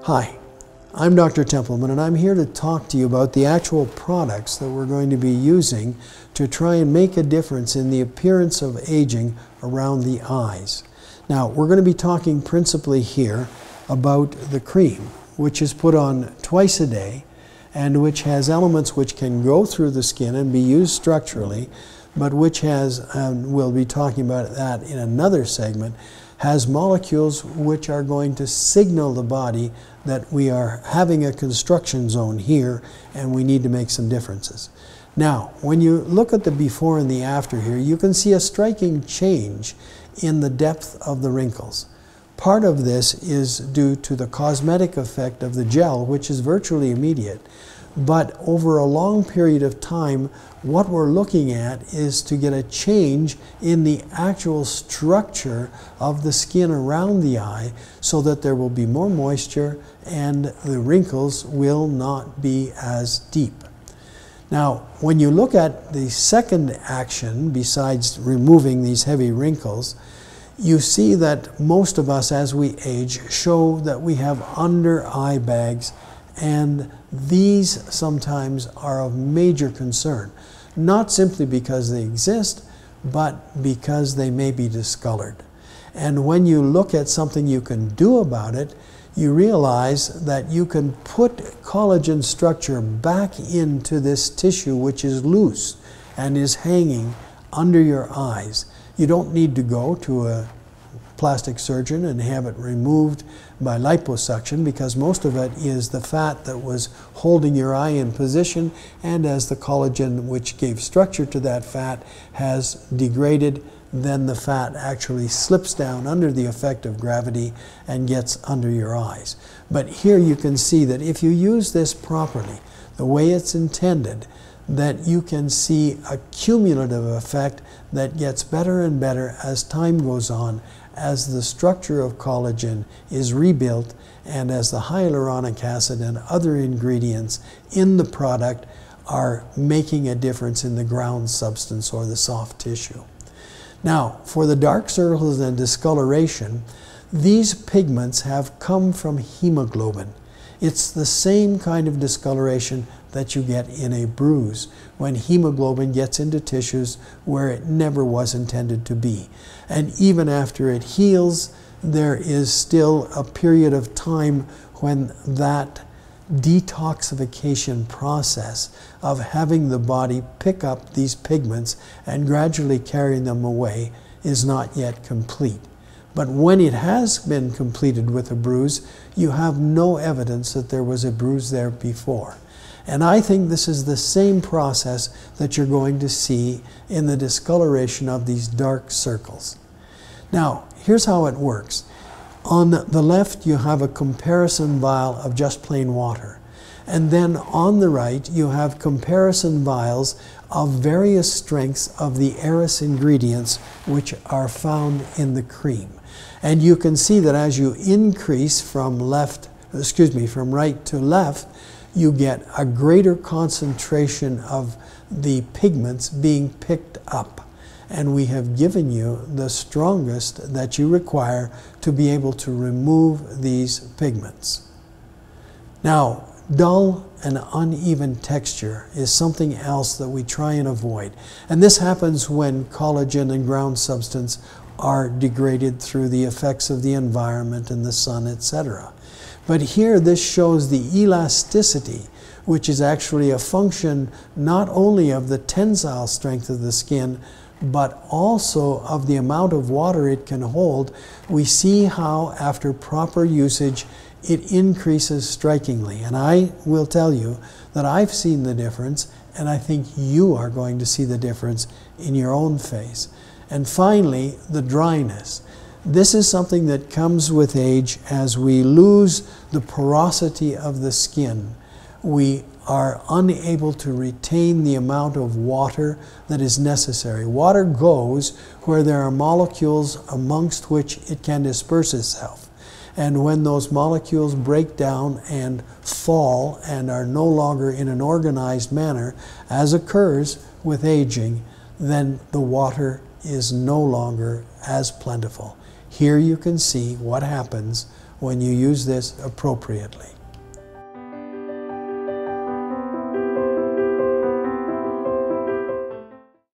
Hi, I'm Dr. Templeman, and I'm here to talk to you about the actual products that we're going to be using to try and make a difference in the appearance of aging around the eyes. Now, we're going to be talking principally here about the cream, which is put on twice a day and which has elements which can go through the skin and be used structurally, but which has, and we'll be talking about that in another segment, has molecules which are going to signal the body that we are having a construction zone here and we need to make some differences. Now, when you look at the before and the after here, you can see a striking change in the depth of the wrinkles. Part of this is due to the cosmetic effect of the gel, which is virtually immediate. But over a long period of time, what we're looking at is to get a change in the actual structure of the skin around the eye so that there will be more moisture and the wrinkles will not be as deep. Now, when you look at the second action, besides removing these heavy wrinkles, you see that most of us as we age show that we have under eye bags, and these sometimes are of major concern, not simply because they exist, but because they may be discolored. And when you look at something you can do about it, you realize that you can put collagen structure back into this tissue which is loose and is hanging under your eyes. You don't need to go to a plastic surgeon and have it removed by liposuction, because most of it is the fat that was holding your eye in position, and as the collagen which gave structure to that fat has degraded, then the fat actually slips down under the effect of gravity and gets under your eyes. But here you can see that if you use this properly, the way it's intended, that you can see a cumulative effect that gets better and better as time goes on, as the structure of collagen is rebuilt and as the hyaluronic acid and other ingredients in the product are making a difference in the ground substance or the soft tissue. Now, for the dark circles and discoloration, these pigments have come from hemoglobin. It's the same kind of discoloration that you get in a bruise when hemoglobin gets into tissues where it never was intended to be. And even after it heals, there is still a period of time when that detoxification process of having the body pick up these pigments and gradually carrying them away is not yet complete. But when it has been completed with a bruise, you have no evidence that there was a bruise there before. And I think this is the same process that you're going to see in the discoloration of these dark circles. Now, here's how it works. On the left, you have a comparison vial of just plain water. And then on the right, you have comparison vials of various strengths of the Eris ingredients which are found in the cream. And you can see that as you increase from right to left, you get a greater concentration of the pigments being picked up. And we have given you the strongest that you require to be able to remove these pigments. Now, dull and uneven texture is something else that we try and avoid. And this happens when collagen and ground substance are degraded through the effects of the environment and the sun, etc. But here this shows the elasticity, which is actually a function not only of the tensile strength of the skin, but also of the amount of water it can hold. We see how after proper usage it increases strikingly. And I will tell you that I've seen the difference, and I think you are going to see the difference in your own face. And finally, the dryness. This is something that comes with age. As we lose the porosity of the skin, we are unable to retain the amount of water that is necessary. Water goes where there are molecules amongst which it can disperse itself. And when those molecules break down and fall and are no longer in an organized manner, as occurs with aging, then the water is no longer as plentiful. Here you can see what happens when you use this appropriately.